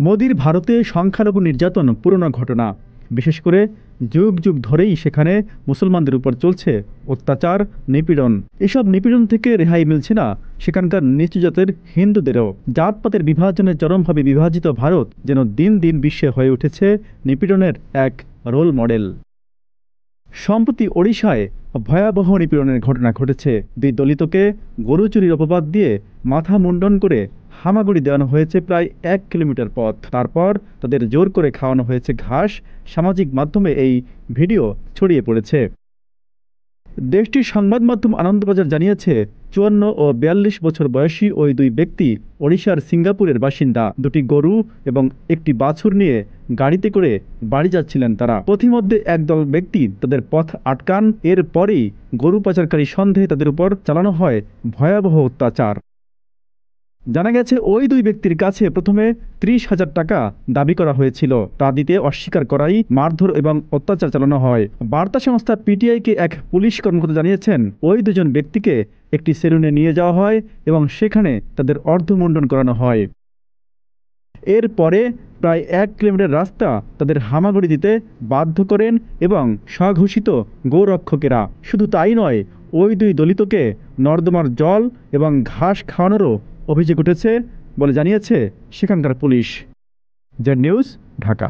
মোদির ভারতে সংখ্যালঘু নির্যাতন পুরনো ঘটনা। বিশেষ করে যুগ যুগ ধরেই সেখানে মুসলমানদের উপর চলছে অত্যাচার, নিপীড়ন। এসব নিপীড়ন থেকে রেহাই মিলছে না সেখানকার নিচু জাতের হিন্দুদেরও। জাতপাতের বিভাজনে চরমভাবে বিভাজিত ভারত যেন দিন দিন বিশ্বে হয়ে উঠেছে নিপীড়নের এক রোল মডেল। সম্প্রতি ওড়িশায় ভয়াবহ নিপীড়নের ঘটনা ঘটেছে। দুই দলিতকে গরু চুরির অপবাদ দিয়ে মাথা মুন্ডন করে হামাগুড়ি দেওয়ানো হয়েছে প্রায় 1 কিলোমিটার পথ। তারপর তাদের জোর করে খাওয়ানো হয়েছে ঘাস। সামাজিক মাধ্যমে এই ভিডিও ছড়িয়ে পড়েছে। দেশটির সংবাদ মাধ্যম আনন্দবাজার জানিয়েছে, 54 ও 42 বছর বয়সী ওই দুই ব্যক্তি ওড়িশার সিঙ্গাপুরের বাসিন্দা। দুটি গরু এবং একটি বাছুর নিয়ে গাড়িতে করে বাড়ি যাচ্ছিলেন তারা। পথিমধ্যে একদল ব্যক্তি তাদের পথ আটকান। এরপরেই গরু পাচারকারী সন্দেহে তাদের উপর চালানো হয় ভয়াবহ অত্যাচার। জানা গেছে, ওই দুই ব্যক্তির কাছে প্রথমে 30,000 টাকা দাবি করা হয়েছিল। তা দিতে অস্বীকার করাই মারধর এবং অত্যাচার চালানো হয়। বার্তা সংস্থা পিটিআইকে এক পুলিশ কর্মকর্তা জানিয়েছেন, ওই দুজন ব্যক্তিকে একটি সেলুনে নিয়ে যাওয়া হয় এবং সেখানে তাদের অর্ধমুণ্ডন করানো হয়। এরপরে প্রায় 1 কিলোমিটার রাস্তা তাদের হামাগুড়ি দিতে বাধ্য করেন এবং স্বঘোষিত গোরক্ষকেরা। শুধু তাই নয়, ওই দুই দলিতকে নর্দমার জল এবং ঘাস খাওয়ানোরও অভিযোগ উঠেছে বলে জানিয়েছে সেখানকার পুলিশ। Z news, Dhaka.